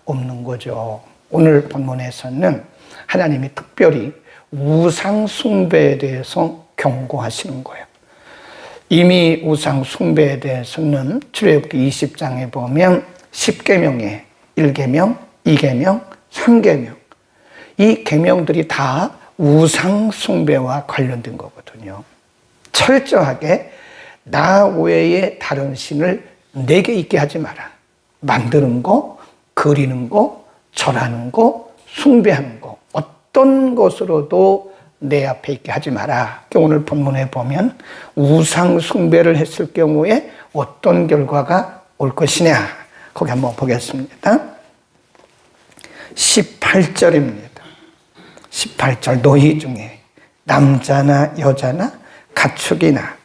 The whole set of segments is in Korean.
없는 거죠. 오늘 본문에서는 하나님이 특별히 우상 숭배에 대해서 경고하시는 거예요. 이미 우상 숭배에 대해서는 출애굽기 20장에 보면 10계명에 1계명, 2계명, 3계명 이 계명들이 다 우상 숭배와 관련된 거거든요. 철저하게 나 외에 다른 신을 내게 있게 하지 마라. 만드는 거, 그리는 거, 절하는 거, 숭배하는 거 어떤 것으로도 내 앞에 있게 하지 마라. 오늘 본문에 보면 우상 숭배를 했을 경우에 어떤 결과가 올 것이냐. 거기 한번 보겠습니다. 18절입니다. 18절 너희 중에 남자나 여자나 가축이나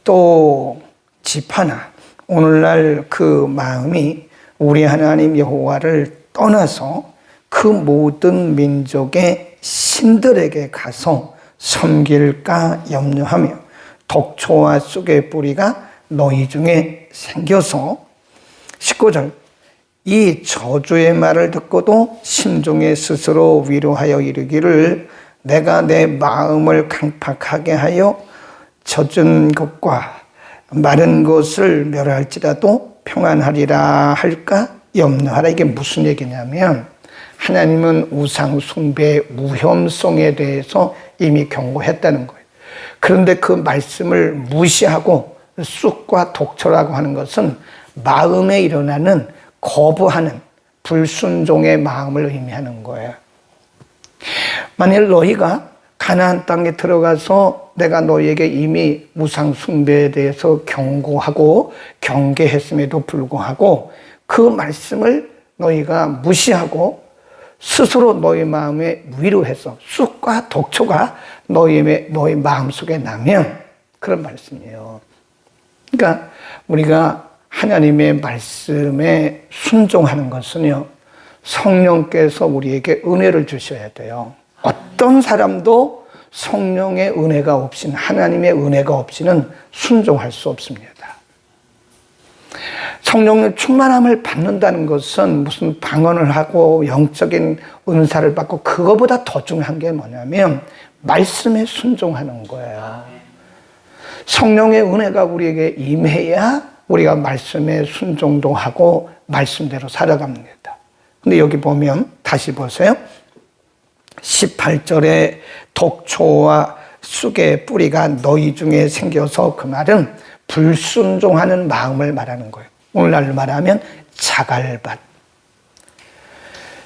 또 집 하나 오늘날 그 마음이 우리 하나님 여호와를 떠나서 그 모든 민족의 신들에게 가서 섬길까 염려하며 독초와 쑥의 뿌리가 너희 중에 생겨서 19절 이 저주의 말을 듣고도 심중에 스스로 위로하여 이르기를 내가 내 마음을 강팍하게 하여 젖은 것과 마른 것을 멸할지라도 평안하리라 할까 염려하라. 이게 무슨 얘기냐면 하나님은 우상 숭배의 위험성에 대해서 이미 경고했다는 거예요. 그런데 그 말씀을 무시하고 쑥과 독초라고 하는 것은 마음에 일어나는 거부하는 불순종의 마음을 의미하는 거예요. 만일 너희가 가나안 땅에 들어가서 내가 너희에게 이미 우상 숭배에 대해서 경고하고 경계했음에도 불구하고 그 말씀을 너희가 무시하고 스스로 너희 마음에 위로해서 쑥과 독초가 너희 마음속에 나면 그런 말씀이에요. 그러니까 우리가 하나님의 말씀에 순종하는 것은요, 성령께서 우리에게 은혜를 주셔야 돼요. 어떤 사람도 성령의 은혜가 없이는, 하나님의 은혜가 없이는 순종할 수 없습니다. 성령의 충만함을 받는다는 것은 무슨 방언을 하고 영적인 은사를 받고 그거보다 더 중요한 게 뭐냐면 말씀에 순종하는 거예요. 성령의 은혜가 우리에게 임해야 우리가 말씀에 순종도 하고 말씀대로 살아갑니다. 근데 여기 보면 다시 보세요. 18절에 독초와 쑥의 뿌리가 너희 중에 생겨서 그 말은 불순종하는 마음을 말하는 거예요. 오늘날로 말하면 자갈밭.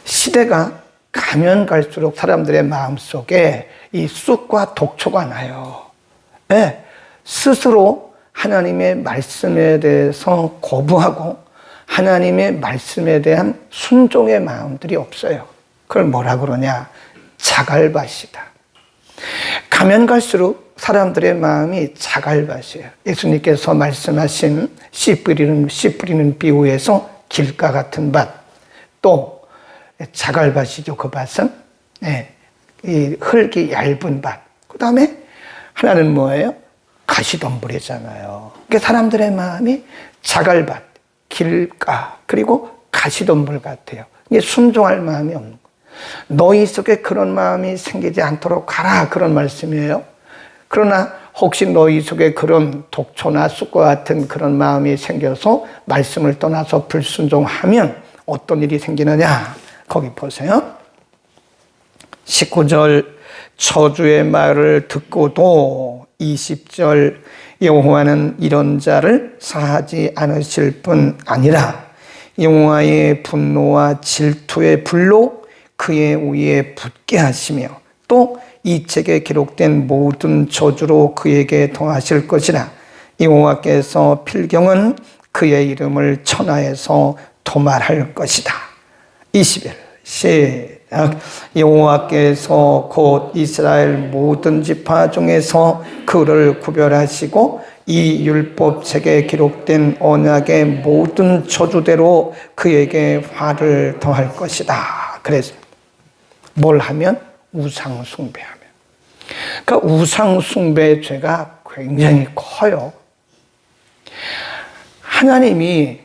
시대가 가면 갈수록 사람들의 마음속에 이 쑥과 독초가 나요. 네, 스스로 하나님의 말씀에 대해서 거부하고 하나님의 말씀에 대한 순종의 마음들이 없어요. 그걸 뭐라 그러냐? 자갈밭이다. 가면 갈수록 사람들의 마음이 자갈밭이에요. 예수님께서 말씀하신 씨 뿌리는 비유에서 길가 같은 밭, 또 자갈밭이죠. 그 밭은 이 흙이 얇은 밭. 그 다음에 하나는 뭐예요? 가시덤불이잖아요. 그러니까 사람들의 마음이 자갈밭, 길가, 그리고 가시덤불 같아요. 이게 순종할 마음이 없는 거예요. 너희 속에 그런 마음이 생기지 않도록 가라, 그런 말씀이에요. 그러나 혹시 너희 속에 그런 독초나 쑥과 같은 그런 마음이 생겨서 말씀을 떠나서 불순종하면 어떤 일이 생기느냐? 거기 보세요. 19절 저주의 말을 듣고도 20절 여호와는 이런 자를 사하지 않으실 뿐 아니라 여호와의 분노와 질투의 불로 그의 위에 붙게 하시며 또 이 책에 기록된 모든 저주로 그에게 더하실 것이라. 여호와께서 필경은 그의 이름을 천하에서 도말할 것이다. 21 시작. 여호와께서 곧 이스라엘 모든 지파 중에서 그를 구별하시고 이 율법책에 기록된 언약의 모든 저주대로 그에게 화를 더할 것이다. 그래서 뭘 하면? 우상 숭배하면. 그러니까 우상 숭배의 죄가 굉장히 커요. 하나님이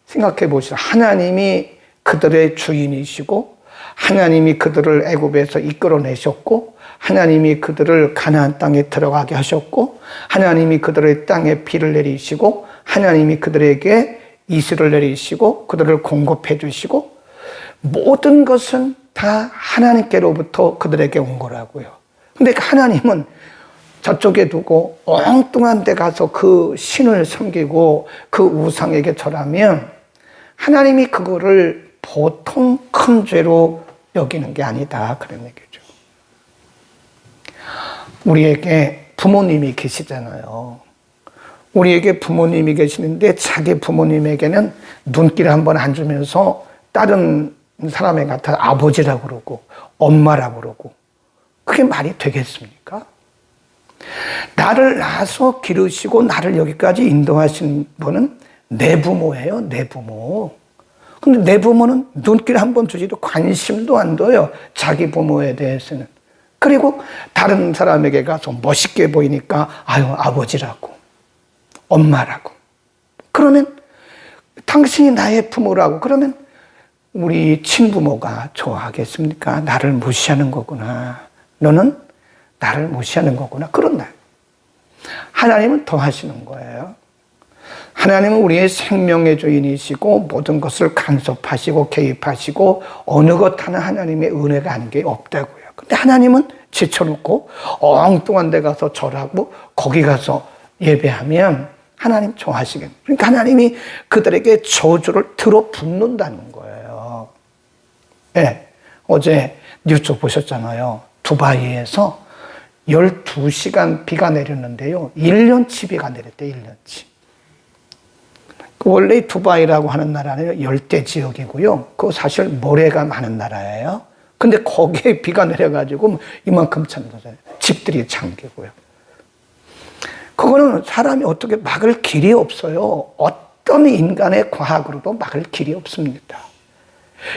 생각해 보시라. 하나님이 그들의 주인이시고 하나님이 그들을 애굽에서 이끌어내셨고 하나님이 그들을 가나안 땅에 들어가게 하셨고 하나님이 그들의 땅에 비를 내리시고 하나님이 그들에게 이슬을 내리시고 그들을 공급해 주시고 모든 것은 다 하나님께로부터 그들에게 온 거라고요. 근데 하나님은 저쪽에 두고 엉뚱한 데 가서 그 신을 섬기고 그 우상에게 절하면 하나님이 그거를 보통 큰 죄로 여기는 게 아니다, 그런 얘기죠. 우리에게 부모님이 계시잖아요. 우리에게 부모님이 계시는데 자기 부모님에게는 눈길 한번 안 주면서 다른 사람에 갖다 아버지라고 그러고 엄마라고 그러고 그게 말이 되겠습니까? 나를 낳아서 기르시고 나를 여기까지 인도하신 분은 내 부모예요, 내 부모. 근데 내 부모는 눈길 한번 주지도 관심도 안 둬요, 자기 부모에 대해서는. 그리고 다른 사람에게 가서 멋있게 보이니까 아유, 아버지라고 엄마라고. 그러면 당신이 나의 부모라고 그러면 우리 친부모가 좋아하겠습니까? 나를 무시하는 거구나. 너는 나를 무시하는 거구나. 그런다. 하나님은 더 하시는 거예요. 하나님은 우리의 생명의 주인이시고 모든 것을 간섭하시고 개입하시고 어느 것 하나 하나님의 은혜가 아닌 게 없다고요. 근데 하나님은 제쳐놓고 엉뚱한 데 가서 절하고 거기 가서 예배하면 하나님 좋아하시겠네요. 그러니까 하나님이 그들에게 저주를 들어붓는다는 거예요. 네, 어제 뉴스 보셨잖아요. 두바이에서 12시간 비가 내렸는데요. 1년치 비가 내렸대요. 1년치. 원래 두바이라고 하는 나라는 열대 지역이고요. 그 사실 모래가 많은 나라예요. 근데 거기에 비가 내려가지고 이만큼 찬거잖아요. 집들이 잠기고요. 그거는 사람이 어떻게 막을 길이 없어요. 어떤 인간의 과학으로도 막을 길이 없습니다.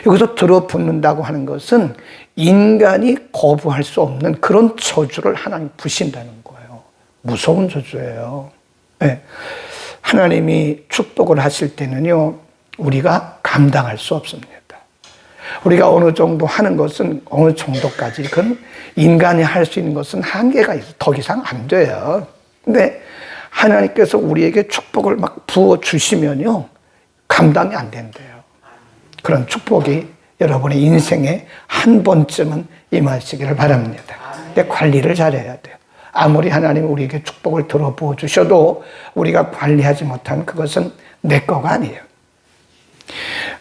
여기서 들어붙는다고 하는 것은 인간이 거부할 수 없는 그런 저주를 하나님 부신다는 거예요. 무서운 저주예요. 네. 하나님이 축복을 하실 때는요, 우리가 감당할 수 없습니다. 우리가 어느 정도 하는 것은 어느 정도까지, 그건 인간이 할 수 있는 것은 한계가 있어요. 더 이상 안 돼요. 근데 하나님께서 우리에게 축복을 막 부어주시면요, 감당이 안 된대요. 그런 축복이 여러분의 인생에 한 번쯤은 임하시기를 바랍니다. 근데 관리를 잘해야 돼요. 아무리 하나님이 우리에게 축복을 들어 부어주셔도 우리가 관리하지 못하면 그것은 내 거가 아니에요.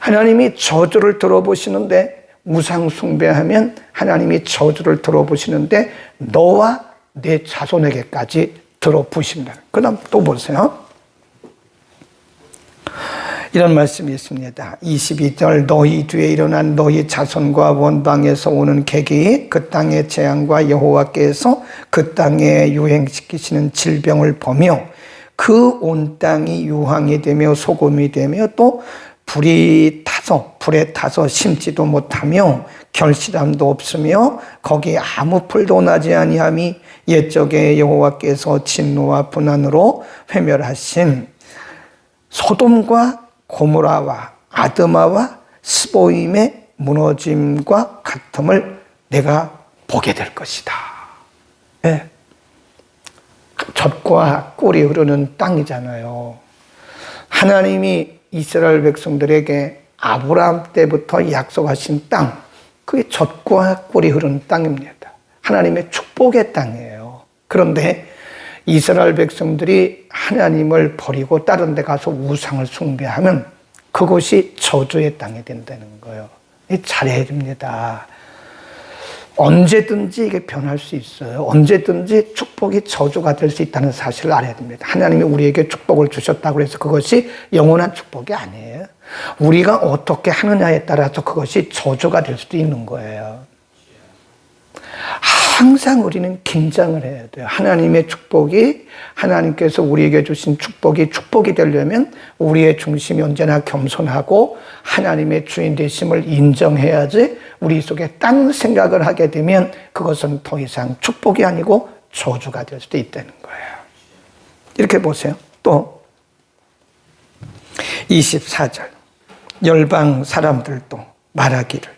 하나님이 저주를 들어보시는데 우상 숭배하면 하나님이 저주를 들어보시는데 너와 내 자손에게까지 들어부신다. 그 다음 또 보세요. 이런 말씀이 있습니다. 22절 너희 뒤에 일어난 너희 자손과 원방에서 오는 객이 그 땅의 재앙과 여호와께서 그 땅에 유행시키시는 질병을 보며 그 온 땅이 유황이 되며 소금이 되며 또 불에 타서 심지도 못하며 결실함도 없으며 거기에 아무 풀도 나지 아니함이 옛적에 여호와께서 진노와 분한으로 회멸하신 소돔과 고모라와 아드마와 스보임의 무너짐과 같음을 내가 보게 될 것이다. 네. 젖과 꿀이 흐르는 땅이잖아요. 하나님이 이스라엘 백성들에게 아브라함 때부터 약속하신 땅, 그게 젖과 꿀이 흐르는 땅입니다. 하나님의 축복의 땅이에요. 그런데 이스라엘 백성들이 하나님을 버리고 다른 데 가서 우상을 숭배하면 그것이 저주의 땅이 된다는 거예요. 잘해야 됩니다. 언제든지 이게 변할 수 있어요. 언제든지 축복이 저주가 될 수 있다는 사실을 알아야 됩니다. 하나님이 우리에게 축복을 주셨다고 해서 그것이 영원한 축복이 아니에요. 우리가 어떻게 하느냐에 따라서 그것이 저주가 될 수도 있는 거예요. 항상 우리는 긴장을 해야 돼요. 하나님의 축복이, 하나님께서 우리에게 주신 축복이 되려면 우리의 중심이 언제나 겸손하고 하나님의 주인 되심을 인정해야지. 우리 속에 딴 생각을 하게 되면 그것은 더 이상 축복이 아니고 저주가 될 수도 있다는 거예요. 이렇게 보세요. 또 24절 열방 사람들도 말하기를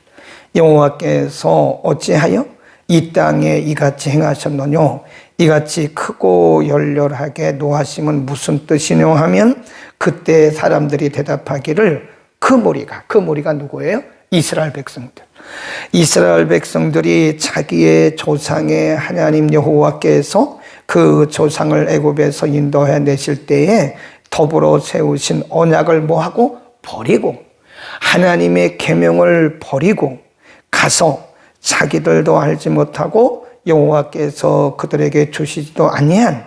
여호와께서 어찌하여 이 땅에 이같이 행하셨느뇨? 이같이 크고 열렬하게 노하심은 무슨 뜻이뇨? 하면 그때 사람들이 대답하기를 그 무리가 누구예요? 이스라엘 백성들. 이스라엘 백성들이 자기의 조상의 하나님 여호와께서 그 조상을 애굽에서 인도해 내실 때에 더불어 세우신 언약을 뭐하고? 버리고 하나님의 계명을 버리고 가서 자기들도 알지 못하고 여호와께서 그들에게 주시지도 아니한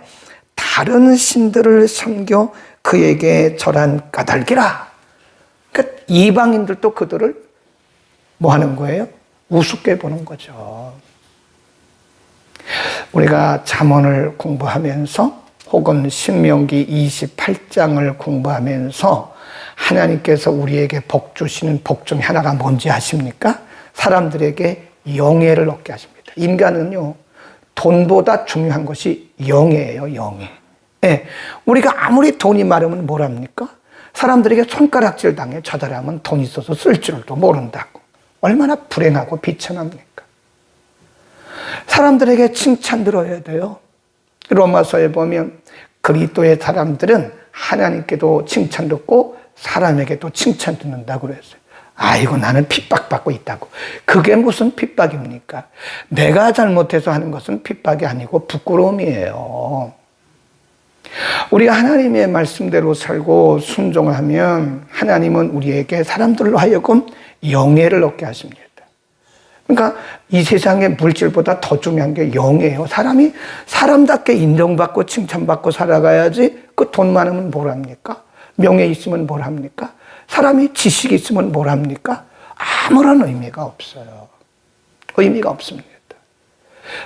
다른 신들을 섬겨 그에게 절한 까닭이라. 그러니까 이방인들도 그들을 뭐 하는 거예요? 우습게 보는 거죠. 우리가 잠언을 공부하면서 혹은 신명기 28장을 공부하면서 하나님께서 우리에게 복 주시는 복 중에 하나가 뭔지 아십니까? 사람들에게 영예를 얻게 하십니다. 인간은요, 돈보다 중요한 것이 영예예요, 영예. 예, 우리가 아무리 돈이 많으면 뭐랍니까? 사람들에게 손가락질 당해 저 사람은 돈 있어서 쓸 줄도 모른다고. 얼마나 불행하고 비참합니까? 사람들에게 칭찬 들어야 돼요. 로마서에 보면 그리스도의 사람들은 하나님께도 칭찬 듣고 사람에게도 칭찬 듣는다고 그랬어요. 아이고 나는 핍박받고 있다고. 그게 무슨 핍박입니까? 내가 잘못해서 하는 것은 핍박이 아니고 부끄러움이에요. 우리가 하나님의 말씀대로 살고 순종하면 하나님은 우리에게 사람들로 하여금 영예를 얻게 하십니다. 그러니까 이 세상의 물질보다 더 중요한 게 영예예요. 사람이 사람답게 인정받고 칭찬받고 살아가야지. 그 돈 많으면 뭘 합니까? 명예 있으면 뭘 합니까? 사람이 지식이 있으면 뭘 합니까? 아무런 의미가 없어요. 의미가 없습니다.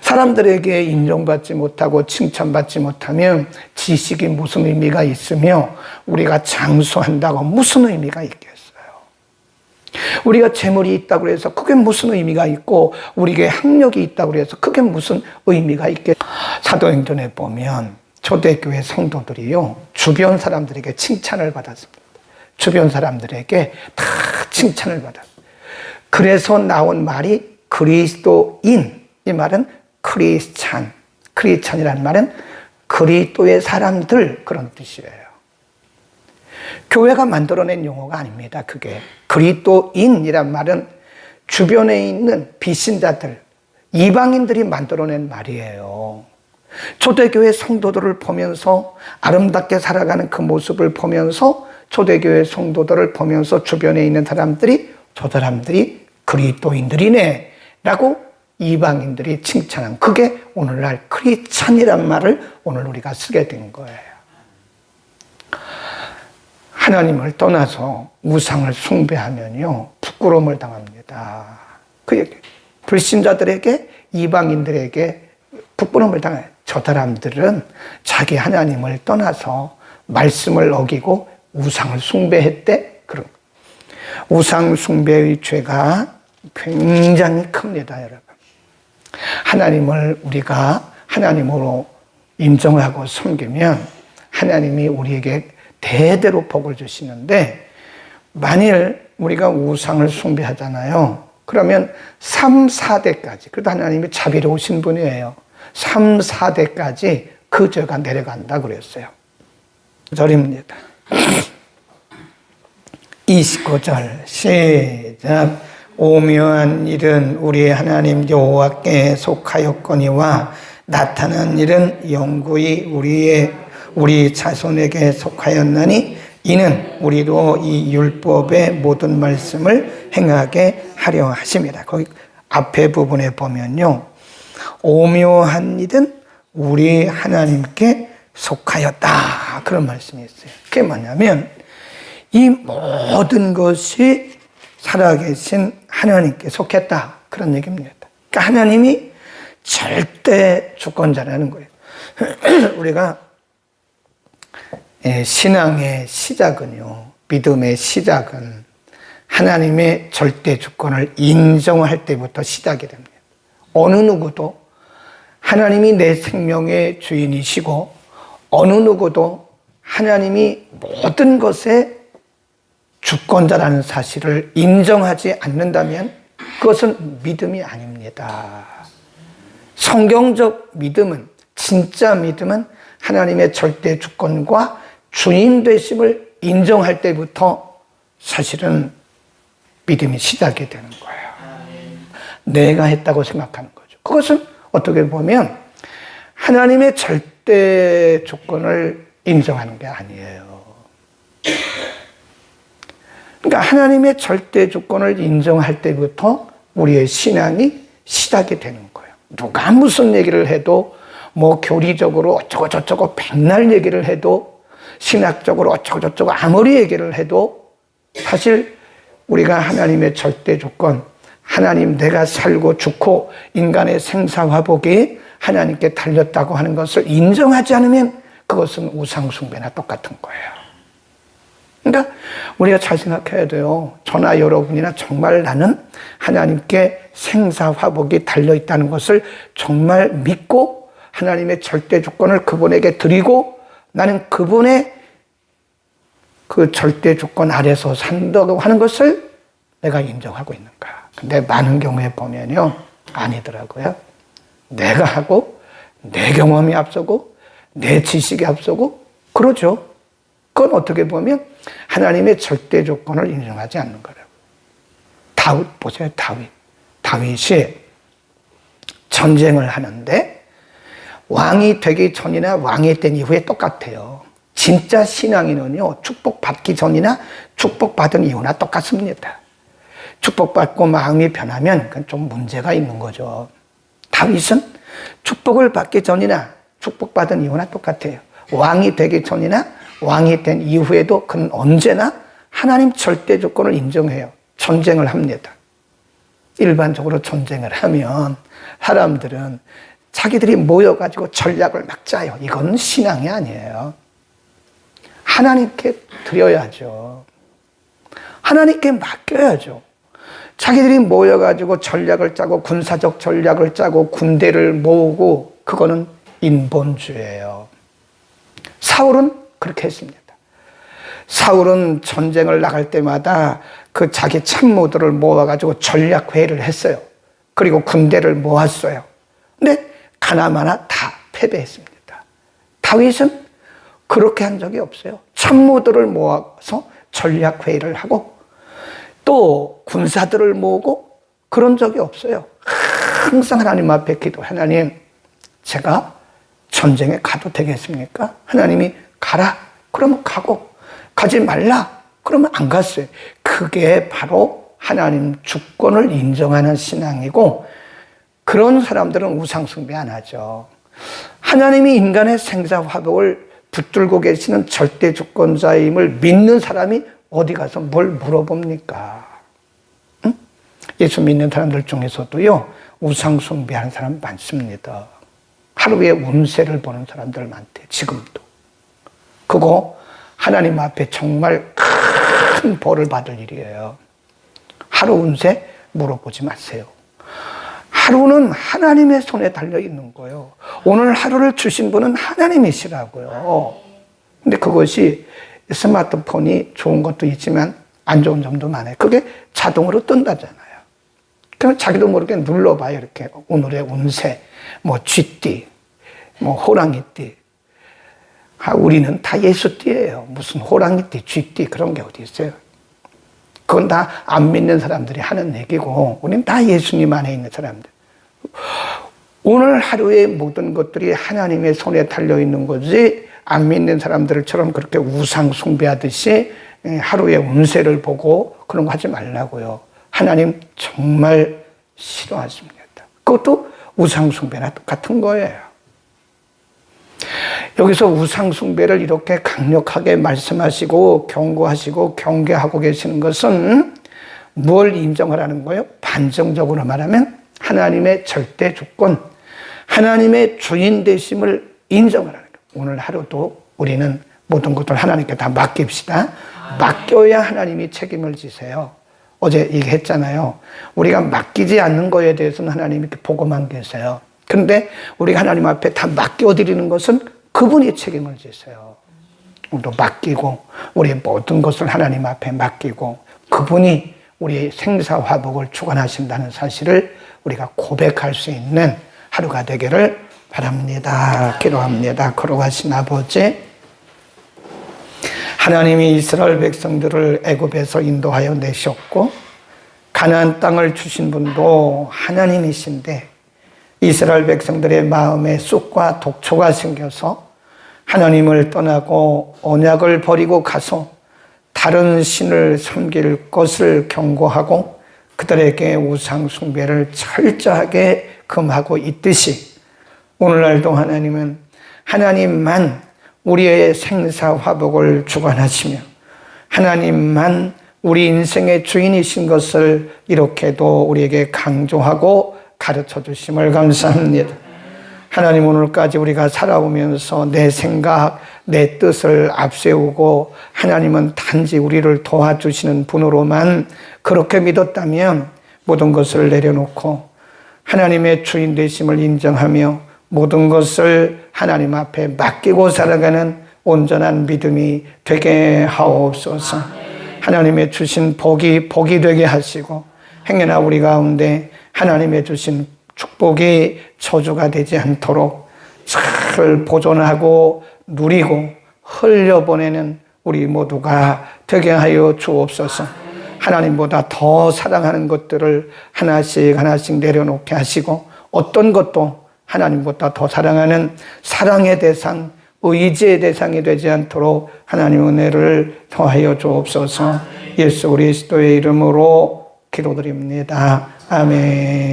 사람들에게 인정받지 못하고 칭찬받지 못하면 지식이 무슨 의미가 있으며 우리가 장수한다고 무슨 의미가 있겠어요? 우리가 재물이 있다고 해서 그게 무슨 의미가 있고 우리에게 학력이 있다고 해서 그게 무슨 의미가 있겠어요? 사도행전에 보면 초대교회 성도들이요, 주변 사람들에게 칭찬을 받았습니다. 주변 사람들에게 다 칭찬을 받았어요. 그래서 나온 말이 그리스도인. 이 말은 크리스찬이라는 말은 그리스도의 사람들, 그런 뜻이에요. 교회가 만들어낸 용어가 아닙니다. 그게 그리스도인이란 말은 주변에 있는 비신자들, 이방인들이 만들어낸 말이에요. 초대교회 성도들을 보면서 아름답게 살아가는 그 모습을 보면서 초대교회 성도들을 보면서 주변에 있는 사람들이 저 사람들이 그리스도인들이네 라고 이방인들이 칭찬한, 그게 오늘날 크리스찬이란 말을 오늘 우리가 쓰게 된 거예요. 하나님을 떠나서 우상을 숭배하면요 부끄러움을 당합니다. 그 얘기. 불신자들에게, 이방인들에게 부끄러움을 당해요. 저 사람들은 자기 하나님을 떠나서 말씀을 어기고 우상을 숭배했대. 그런 우상 숭배의 죄가 굉장히 큽니다, 여러분. 하나님을 우리가 하나님으로 인정하고 섬기면 하나님이 우리에게 대대로 복을 주시는데, 만일 우리가 우상을 숭배하잖아요. 그러면 3, 4대까지, 그래도 하나님이 자비로우신 분이에요. 3, 4대까지 그 죄가 내려간다 그랬어요. 절입니다. 29절 시작. 오묘한 일은 우리 하나님 여호와께 속하였거니와 나타난 일은 영구히 우리 자손에게 속하였나니 이는 우리로 이 율법의 모든 말씀을 행하게 하려 하심이라. 거기 앞에 부분에 보면요, 오묘한 일은 우리 하나님께 속하였다, 그런 말씀이 있어요. 그게 뭐냐면 이 모든 것이 살아계신 하나님께 속했다, 그런 얘기입니다. 그러니까 하나님이 절대 주권자라는 거예요. 우리가 신앙의 시작은요, 믿음의 시작은 하나님의 절대 주권을 인정할 때부터 시작이 됩니다. 어느 누구도 하나님이 내 생명의 주인이시고 어느 누구도 하나님이 모든 것의 주권자라는 사실을 인정하지 않는다면 그것은 믿음이 아닙니다. 성경적 믿음은, 진짜 믿음은 하나님의 절대 주권과 주인 되심을 인정할 때부터 사실은 믿음이 시작이 되는 거예요. 내가 했다고 생각하는 거죠. 그것은 어떻게 보면 하나님의 절대 주권을 인정하는 게 아니에요. 그러니까 하나님의 절대 주권을 인정할 때부터 우리의 신앙이 시작이 되는 거예요. 누가 무슨 얘기를 해도, 뭐 교리적으로 어쩌고 저쩌고 백날 얘기를 해도, 신학적으로 어쩌고 저쩌고 아무리 얘기를 해도 사실 우리가 하나님의 절대 주권, 하나님 내가 살고 죽고 인간의 생사화복이 하나님께 달렸다고 하는 것을 인정하지 않으면 그것은 우상숭배나 똑같은 거예요. 그러니까 우리가 잘 생각해야 돼요. 저나 여러분이나 정말 나는 하나님께 생사화복이 달려있다는 것을 정말 믿고 하나님의 절대 주권을 그분에게 드리고 나는 그분의 그 절대 주권 아래서 산다고 하는 것을 내가 인정하고 있는가. 근데 많은 경우에 보면요, 아니더라고요. 내가 하고 내 경험이 앞서고 내 지식이 앞서고 그러죠. 그건 어떻게 보면 하나님의 절대 조건을 인정하지 않는 거라고. 다윗 보세요. 다윗이 전쟁을 하는데 왕이 되기 전이나 왕이 된 이후에 똑같아요. 진짜 신앙인은요, 축복받기 전이나 축복받은 이후나 똑같습니다. 축복받고 마음이 변하면 그건 좀 문제가 있는 거죠. 다윗은 축복을 받기 전이나 축복받은 이후나 똑같아요. 왕이 되기 전이나 왕이 된 이후에도 그는 언제나 하나님 절대 조건을 인정해요. 전쟁을 합니다. 일반적으로 전쟁을 하면 사람들은 자기들이 모여가지고 전략을 막 짜요. 이건 신앙이 아니에요. 하나님께 드려야죠. 하나님께 맡겨야죠. 자기들이 모여가지고 전략을 짜고 군사적 전략을 짜고 군대를 모으고 그거는 인본주의예요. 사울은 그렇게 했습니다. 사울은 전쟁을 나갈 때마다 그 자기 참모들을 모아가지고 전략회의를 했어요. 그리고 군대를 모았어요. 근데 가나마나 다 패배했습니다. 다윗은 그렇게 한 적이 없어요. 참모들을 모아서 전략회의를 하고 또 군사들을 모으고 그런 적이 없어요. 항상 하나님 앞에 기도, 하나님 제가 전쟁에 가도 되겠습니까? 하나님이 가라. 그러면 가고, 가지 말라. 그러면 안 갔어요. 그게 바로 하나님 주권을 인정하는 신앙이고, 그런 사람들은 우상숭배 안 하죠. 하나님이 인간의 생사화복을 붙들고 계시는 절대 주권자임을 믿는 사람이 어디 가서 뭘 물어봅니까? 응? 예수 믿는 사람들 중에서도요, 우상숭배하는 사람 많습니다. 하루에 운세를 보는 사람들 많대, 지금도. 그거 하나님 앞에 정말 큰 벌을 받을 일이에요. 하루 운세 물어보지 마세요. 하루는 하나님의 손에 달려있는 거예요. 오늘 하루를 주신 분은 하나님이시라고요. 근데 그것이 스마트폰이 좋은 것도 있지만 안 좋은 점도 많아요. 그게 자동으로 뜬다잖아요. 그럼 자기도 모르게 눌러봐요. 이렇게 오늘의 운세, 뭐 쥐띠, 뭐 호랑이띠. 우리는 다 예수띠예요. 무슨 호랑이띠, 쥐띠 그런 게 어디 있어요. 그건 다 안 믿는 사람들이 하는 얘기고 우리는 다 예수님 안에 있는 사람들. 오늘 하루의 모든 것들이 하나님의 손에 달려있는 거지 안 믿는 사람들처럼 그렇게 우상 숭배하듯이 하루의 운세를 보고 그런 거 하지 말라고요. 하나님 정말 싫어하십니다. 그것도 우상 숭배나 똑같은 거예요. 여기서 우상 숭배를 이렇게 강력하게 말씀하시고 경고하시고 경계하고 계시는 것은 뭘 인정하라는 거예요? 반정적으로 말하면 하나님의 절대 주권, 하나님의 주인 되심을 인정하라는 거예요. 오늘 하루도 우리는 모든 것들 하나님께 다 맡깁시다. 맡겨야 하나님이 책임을 지세요. 어제 얘기했잖아요. 우리가 맡기지 않는 거에 대해서는 하나님이 이렇게 보고만 계세요. 그런데 우리가 하나님 앞에 다 맡겨드리는 것은 그분이 책임을 지세요. 또 맡기고 우리의 모든 것을 하나님 앞에 맡기고 그분이 우리의 생사화복을 주관하신다는 사실을 우리가 고백할 수 있는 하루가 되기를 바랍니다. 기도합니다. 거룩하신 아버지, 하나님이 이스라엘 백성들을 애굽에서 인도하여 내셨고 가나안 땅을 주신 분도 하나님이신데 이스라엘 백성들의 마음에 쑥과 독초가 생겨서 하나님을 떠나고 언약을 버리고 가서 다른 신을 섬길 것을 경고하고 그들에게 우상 숭배를 철저하게 금하고 있듯이 오늘날도 하나님은 하나님만 우리의 생사화복을 주관하시며 하나님만 우리 인생의 주인이신 것을 이렇게도 우리에게 강조하고 가르쳐 주심을 감사합니다. 하나님, 오늘까지 우리가 살아오면서 내 생각, 내 뜻을 앞세우고 하나님은 단지 우리를 도와주시는 분으로만 그렇게 믿었다면 모든 것을 내려놓고 하나님의 주인 되심을 인정하며 모든 것을 하나님 앞에 맡기고 살아가는 온전한 믿음이 되게 하옵소서. 하나님의 주신 복이 되게 하시고 행여나 우리 가운데 하나님의 주신 축복이 저주가 되지 않도록 잘 보존하고 누리고 흘려보내는 우리 모두가 되게 하여 주옵소서. 하나님보다 더 사랑하는 것들을 하나씩 내려놓게 하시고 어떤 것도 하나님보다 더 사랑하는 사랑의 대상, 의지의 대상이 되지 않도록 하나님 은혜를 더하여 주옵소서. 예수 그리스도의 이름으로 기도드립니다. 아멘.